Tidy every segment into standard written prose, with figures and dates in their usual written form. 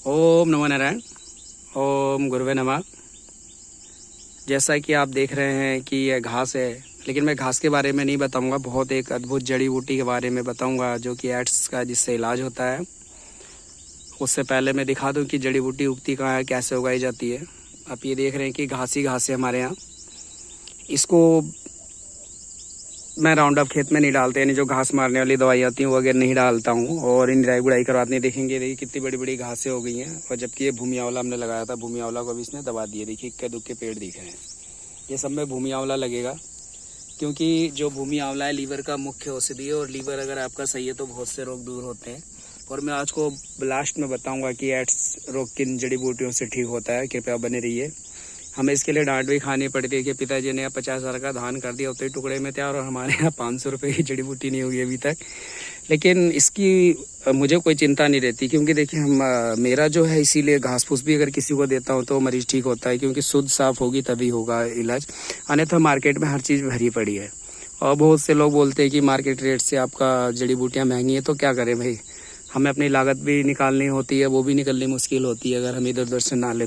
ओम नमो नारायण। ओम गुरुवे नमः। जैसा कि आप देख रहे हैं कि यह घास है, लेकिन मैं घास के बारे में नहीं बताऊंगा, बहुत एक अद्भुत जड़ी बूटी के बारे में बताऊंगा जो कि एड्स का जिससे इलाज होता है। उससे पहले मैं दिखा दूं कि जड़ी बूटी उगती कहाँ है, कैसे उगाई जाती है। आप ये देख रहे हैं कि घास ही घास है हमारे यहाँ। इसको मैं राउंड अप खेत में नहीं डालते, यानी जो घास मारने वाली दवाई आती हैं वो अगर नहीं डालता हूँ, और इन निराई गुड़ाई करवाते हैं। देखेंगे देखिए कितनी बड़ी बड़ी घासें हो गई हैं, और जबकि ये भूमि आंवला हमने लगाया था, भूमि आंवला को भी इसने दबा दिया। देखिए इक्के दुक्के पेड़ दिख रहे हैं, ये सब में भूमि आंवला लगेगा, क्योंकि जो भूमि आंवला है लीवर का मुख्य औषधि है, और लीवर अगर आपका सही है तो बहुत से रोग दूर होते हैं। और मैं आज को लास्ट में बताऊंगा कि एड्स रोग किन जड़ी बूटियों से ठीक होता है। कृपया बने रहिए। हमें इसके लिए डांट भी खानी पड़ती है कि पिताजी ने 50,000 का धान कर दिया, उतने टुकड़े में तैयार, और हमारे यहाँ 500 रुपये की जड़ी बूटी नहीं हुई अभी तक। लेकिन इसकी मुझे कोई चिंता नहीं रहती, क्योंकि देखिए मेरा जो है, इसीलिए घास फूस भी अगर किसी को देता हूँ तो मरीज ठीक होता है, क्योंकि शुद्ध साफ होगी तभी होगा इलाज। अन्यथा मार्केट में हर चीज़ भरी पड़ी है, और बहुत से लोग बोलते हैं कि मार्केट रेट से आपका जड़ी बूटियाँ महंगी हैं। तो क्या करें भाई, हमें अपनी लागत भी निकालनी होती है, वो भी निकलनी मुश्किल होती है अगर हम इधर उधर से ना ले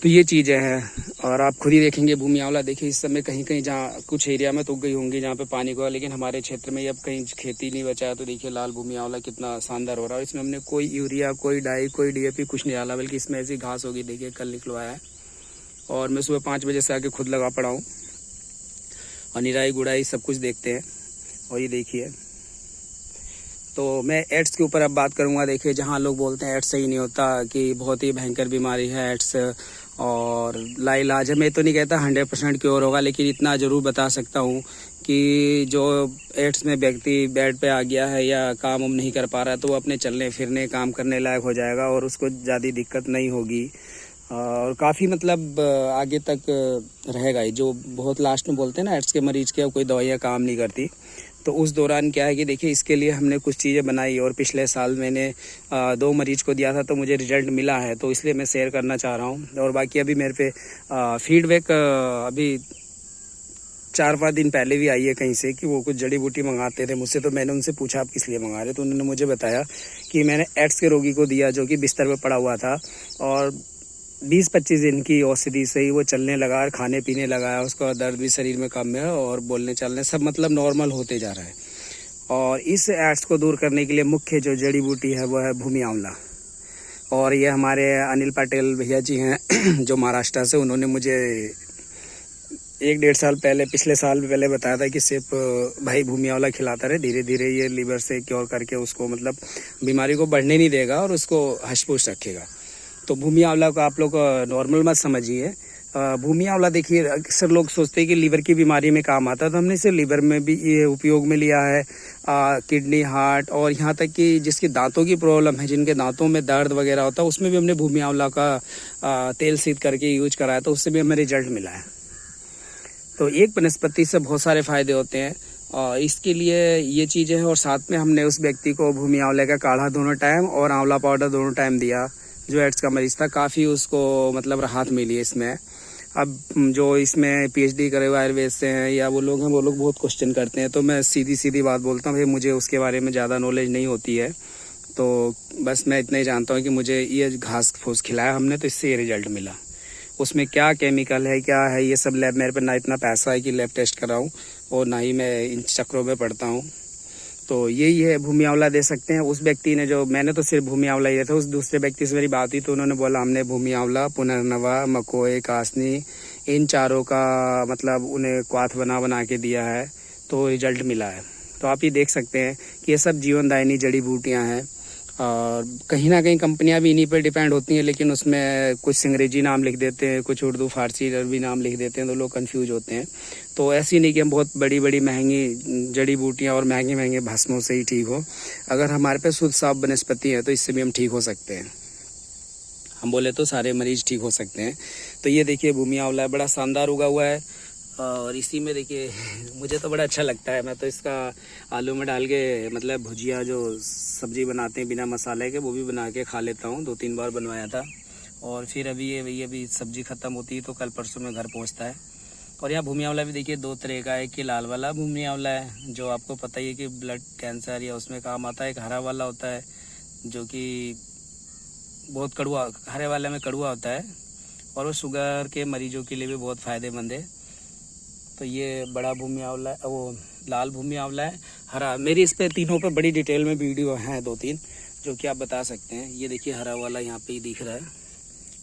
तो ये चीज़ें हैं। और आप खुद ही देखेंगे भूमि आंवला, देखिए इस समय कहीं कहीं जहाँ कुछ एरिया में तो उग गई होंगी जहाँ पे पानी को, लेकिन हमारे क्षेत्र में अब कहीं खेती नहीं बचा है। तो देखिए लाल भूमि आंवला कितना शानदार हो रहा है। इसमें हमने कोई यूरिया, कोई डाई, कोई डीएपी कुछ नहीं डाला, बल्कि इसमें ऐसी घास होगी। देखिए कल निकलवाया है, और मैं सुबह 5 बजे से आके खुद लगा पड़ा हूँ, और निराई गुड़ाई सब कुछ देखते हैं। और ये देखिए, तो मैं एड्स के ऊपर अब बात करूंगा। देखिए जहां लोग बोलते हैं एड्स सही नहीं होता, कि बहुत ही भयंकर बीमारी है एड्स और लाइलाज है, मैं तो नहीं कहता 100% क्योर होगा, लेकिन इतना ज़रूर बता सकता हूं कि जो एड्स में व्यक्ति बेड पे आ गया है या काम उम नहीं कर पा रहा है, तो वो अपने चलने फिरने काम करने लायक हो जाएगा, और उसको ज़्यादा दिक्कत नहीं होगी, और काफ़ी मतलब आगे तक रहेगा। जो बहुत लास्ट में बोलते हैं ना एड्स के मरीज के कोई दवाइयाँ काम नहीं करती, तो उस दौरान क्या है कि देखिए इसके लिए हमने कुछ चीज़ें बनाई, और पिछले साल मैंने 2 मरीज को दिया था, तो मुझे रिजल्ट मिला है, तो इसलिए मैं शेयर करना चाह रहा हूँ। और बाकी अभी मेरे पे फीडबैक अभी 4-5 दिन पहले भी आई है कहीं से, कि वो कुछ जड़ी बूटी मंगाते थे मुझसे। तो मैंने उनसे पूछा आप किस लिए मंगा रहे, तो उन्होंने मुझे बताया कि मैंने एड्स के रोगी को दिया जो कि बिस्तर पर पड़ा हुआ था, और 20-25 दिन की औषधि से ही वो चलने लगा और खाने पीने लगा, उसका दर्द भी शरीर में कम है, और बोलने चलने सब मतलब नॉर्मल होते जा रहा है। और इस एड्स को दूर करने के लिए मुख्य जो जड़ी बूटी है वो है भूमि आंवला। और ये हमारे अनिल पटेल भैया जी हैं जो महाराष्ट्र से, उन्होंने मुझे 1-1.5 साल पहले, पिछले साल पहले बताया था कि सिर्फ भाई भूमि आंवला खिलाता रहे, धीरे धीरे ये लीवर से क्योर करके उसको मतलब बीमारी को बढ़ने नहीं देगा, और उसको हष्ट-पुष्ट रखेगा। तो भूमि आंवला को आप लोग नॉर्मल मत समझिए। भूमि आंवला देखिए अक्सर लोग सोचते हैं कि लीवर की बीमारी में काम आता है, तो हमने इसे लीवर में भी ये उपयोग में लिया है, किडनी, हार्ट, और यहाँ तक कि जिसके दांतों की प्रॉब्लम है, जिनके दांतों में दर्द वगैरह होता है, उसमें भी हमने भूमि आंवला का तेल सीध करके यूज कराया, तो उससे भी हमें रिजल्ट मिला है। तो एक वनस्पति से बहुत सारे फायदे होते हैं, और इसके लिए ये चीज़ें हैं। और साथ में हमने उस व्यक्ति को भूमि आंवले का काढ़ा दोनों टाइम और आंवला पाउडर दोनों टाइम दिया, जो एड्स का मरीज था। काफ़ी उसको मतलब राहत मिली है इसमें। अब जो इसमें पीएचडी करे हुए आयुर्वेद से हैं या वो लोग हैं, वो लोग बहुत क्वेश्चन करते हैं, तो मैं सीधी सीधी बात बोलता हूँ भाई, मुझे उसके बारे में ज़्यादा नॉलेज नहीं होती है। तो बस मैं इतना ही जानता हूँ कि मुझे ये घास फूस खिलाया हमने, तो इससे ये रिजल्ट मिला। उसमें क्या केमिकल है, क्या है, ये सब लैब, मेरे पे ना इतना पैसा है कि लैब टेस्ट कराऊँ, और ना ही मैं इन चक्रों में पड़ता हूँ। तो यही है, भूमि आंवला दे सकते हैं। उस व्यक्ति ने, जो मैंने तो सिर्फ भूमि आंवला ही दिया था, उस दूसरे व्यक्ति से मेरी बात हुई, तो उन्होंने बोला हमने भूमि आंवला, पुनर्नवा, मकोए, कासनी, इन चारों का मतलब उन्हें क्वाथ बना बना के दिया है, तो रिजल्ट मिला है। तो आप ये देख सकते हैं कि ये सब जीवनदायिनी जड़ी बूटियाँ हैं, और कहीं ना कहीं कंपनियां भी इन्हीं पर डिपेंड होती हैं, लेकिन उसमें कुछ अंग्रेजी नाम लिख देते हैं, कुछ उर्दू फारसी अरबी नाम लिख देते हैं, तो लोग कंफ्यूज होते हैं। तो ऐसी नहीं कि हम बहुत बड़ी बड़ी महंगी जड़ी बूटियां और महंगे महंगे भस्मों से ही ठीक हो। अगर हमारे पे शुद्ध साफ वनस्पति है तो इससे भी हम ठीक हो सकते हैं। हम बोले तो सारे मरीज ठीक हो सकते हैं। तो ये देखिए भूमि आंवला बड़ा शानदार उगा हुआ है, और इसी में देखिए मुझे तो बड़ा अच्छा लगता है। मैं तो इसका आलू में डाल के मतलब भुजिया, जो सब्जी बनाते हैं बिना मसाले के, वो भी बना के खा लेता हूँ। 2-3 बार बनवाया था, और फिर अभी ये अभी सब्जी ख़त्म होती है तो कल परसों में घर पहुँचता है। और यहाँ भूमि आंवला भी देखिए 2 तरह का है, कि लाल वाला भूमि आंवला है जो आपको पता ही है कि ब्लड कैंसर या उसमें काम आता है। एक हरा वाला होता है जो कि बहुत कड़वा, हरे वाले में कड़वा होता है और वो शुगर के मरीजों के लिए भी बहुत फ़ायदेमंद है। तो ये बड़ा भूमि आंवला है, वो लाल भूमि आंवला है, हरा। मेरी इस पे तीनों पे बड़ी डिटेल में वीडियो हैं 2-3 जो कि आप बता सकते हैं। ये देखिए हरा वाला यहाँ पे ही दिख रहा है,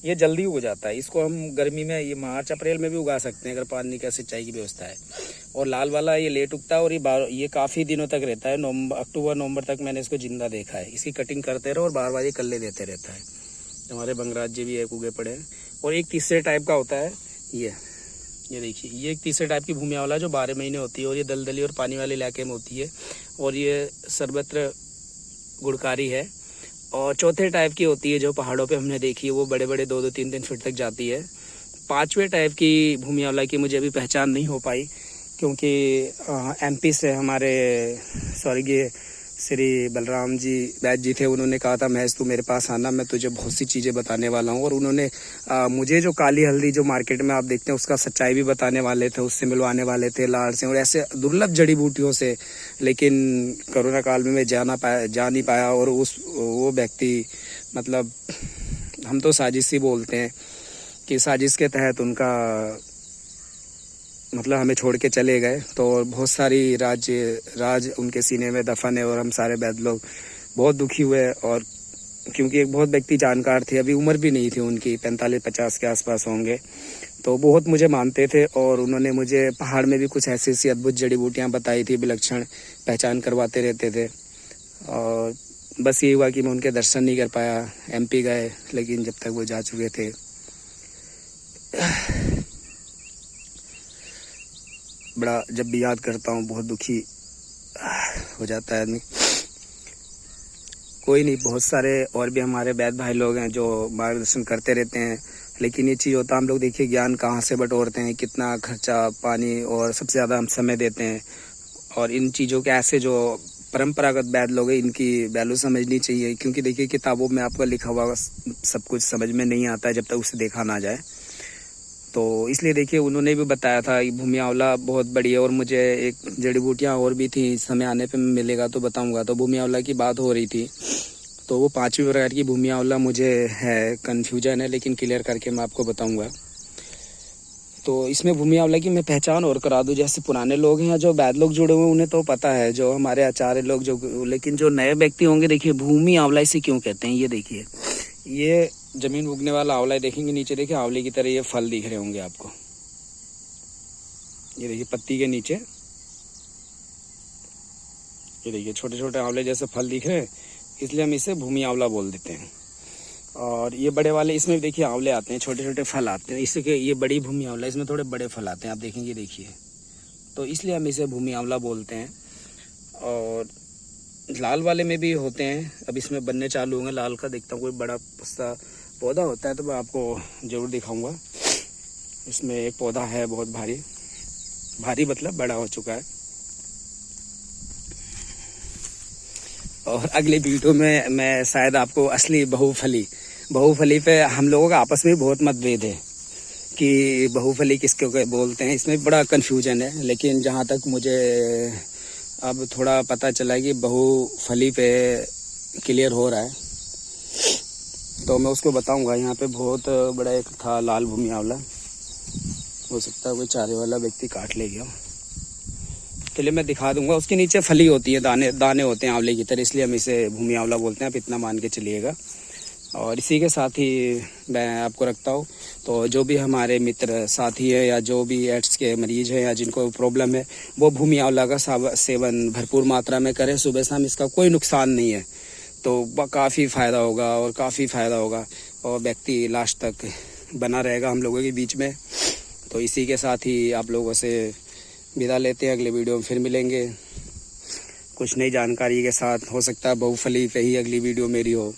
ये जल्दी उग जाता है। इसको हम गर्मी में, ये मार्च अप्रैल में भी उगा सकते हैं अगर पानी का सिंचाई की व्यवस्था है। और लाल वाला ये लेट उगता है और ये काफ़ी दिनों तक रहता है, अक्टूबर नवंबर तक मैंने इसको जिंदा देखा है। इसकी कटिंग करते रहो और बार बार ये कल्ले देते रहता है। हमारे बंगराज जी भी एक उगे पड़े हैं। और एक तीसरे टाइप का होता है ये देखिए, ये एक तीसरे टाइप की भूमि आंवला जो 12 महीने होती है और ये दलदली और पानी वाले इलाके में होती है और ये सर्वत्र गुणकारी है। और चौथे टाइप की होती है जो पहाड़ों पे हमने देखी है, वो बड़े बड़े 2-2, 3-3 फीट तक जाती है। पांचवें टाइप की भूमि आंवला की मुझे अभी पहचान नहीं हो पाई, क्योंकि एमपी से हमारे स्वर्गीय श्री बलराम जी वैद्य जी थे। उन्होंने कहा था महेश तू मेरे पास आना, मैं तुझे बहुत सी चीज़ें बताने वाला हूँ। और उन्होंने मुझे जो काली हल्दी जो मार्केट में आप देखते हैं उसका सच्चाई भी बताने वाले थे, उससे मिलवाने वाले थे, लाड़ से और ऐसे दुर्लभ जड़ी बूटियों से। लेकिन कोरोना काल में मैं जा नहीं पाया। और वो व्यक्ति, मतलब हम तो साजिश ही बोलते हैं कि साजिश के तहत उनका मतलब हमें छोड़ के चले गए। तो बहुत सारी राज उनके सीने में दफन है और हम सारे वैद्य लोग बहुत दुखी हुए। और क्योंकि एक बहुत व्यक्ति जानकार थे, अभी उम्र भी नहीं थी उनकी, 45-50 के आसपास होंगे, तो बहुत मुझे मानते थे। और उन्होंने मुझे पहाड़ में भी कुछ ऐसी ऐसी अद्भुत जड़ी बूटियाँ बताई थी, विलक्षण पहचान करवाते रहते थे। और बस ये हुआ कि मैं उनके दर्शन नहीं कर पाया। MP गए, लेकिन जब तक वो जा चुके थे। बड़ा जब भी याद करता हूँ बहुत दुखी हो जाता है आदमी। कोई नहीं, बहुत सारे और भी हमारे वैद्य भाई लोग हैं जो मार्गदर्शन करते रहते हैं। लेकिन ये चीज़ होता है, हम लोग देखिए ज्ञान कहाँ से बटोरते हैं, कितना खर्चा पानी और सबसे ज़्यादा हम समय देते हैं। और इन चीज़ों के ऐसे जो परंपरागत वैद्य लोग हैं, इनकी वैल्यू समझनी चाहिए। क्योंकि देखिए किताबों में आपका लिखा हुआ सब कुछ समझ में नहीं आता है जब तक उसे देखा ना जाए। तो इसलिए देखिए उन्होंने भी बताया था कि भूमि आंवला बहुत बढ़िया। और मुझे एक जड़ी बूटियाँ और भी थी, समय आने पे मिलेगा तो बताऊंगा। तो भूमि आंवला की बात हो रही थी, तो वो 5वीं प्रकार की भूमि आंवला मुझे है, कन्फ्यूजन है, लेकिन क्लियर करके मैं आपको बताऊंगा। तो इसमें भूमि आंवला की मैं पहचान और करा दूं। जैसे पुराने लोग हैं, जो वैद्य लोग जुड़े हुए उन्हें तो पता है, जो हमारे आचार्य लोग जो, लेकिन जो नए व्यक्ति होंगे, देखिए भूमि आंवला इसे क्यों कहते हैं। ये देखिए, ये जमीन उगने वाला आंवला है। देखेंगे नीचे, देखिए आंवले की तरह ये फल दिख रहे होंगे आपको। ये देखिए पत्ती के नीचे, ये देखिए छोटे छोटे आंवले जैसे फल दिख रहे हैं, इसलिए हम इसे भूमि आंवला बोल देते हैं। और ये बड़े वाले, इसमें देखिए आंवले आते हैं, छोटे छोटे फल आते हैं। इसके ये बड़ी भूमि आंवला, इसमें थोड़े बड़े फल आते हैं, आप देखेंगे, देखिए। तो इसलिए हम इसे भूमि आंवला बोलते हैं। और लाल वाले में भी होते हैं, अब इसमें बनने चालू होंगे। लाल का देखता हूँ, कोई बड़ा सा पौधा होता है तो मैं आपको ज़रूर दिखाऊंगा। इसमें एक पौधा है बहुत भारी मतलब बड़ा हो चुका है। और अगले वीडियो में मैं शायद आपको असली बहुफली पे हम लोगों का आपस में बहुत मतभेद है कि बहुफली किसको बोलते हैं। इसमें बड़ा कन्फ्यूजन है, लेकिन जहाँ तक मुझे अब थोड़ा पता चला कि बहुफली पे क्लियर हो रहा है, तो मैं उसको बताऊंगा। यहाँ पे बहुत बड़ा एक था लाल भूमि आंवला, हो सकता है कोई चारे वाला व्यक्ति काट ले गया, चलिए मैं दिखा दूंगा। उसके नीचे फली होती है, दाने होते हैं आंवले की तरह, इसलिए हम इसे भूमि आंवला बोलते हैं। आप इतना मान के चलिएगा। और इसी के साथ ही मैं आपको रखता हूँ। तो जो भी हमारे मित्र साथी है या जो भी एड्स के मरीज हैं या जिनको प्रॉब्लम है, वो भूमि आंवला का सेवन भरपूर मात्रा में करें। सुबह शाम इसका कोई नुकसान नहीं है, तो काफ़ी फ़ायदा होगा और व्यक्ति लास्ट तक बना रहेगा हम लोगों के बीच में। तो इसी के साथ ही आप लोगों से विदा लेते हैं। अगले वीडियो में फिर मिलेंगे कुछ नई जानकारी के साथ। हो सकता है बहुफली पे ही अगली वीडियो मेरी हो,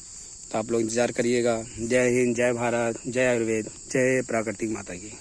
तो आप लोग इंतज़ार करिएगा। जय हिंद, जय भारत, जय आयुर्वेद, जय प्राकृतिक माता की।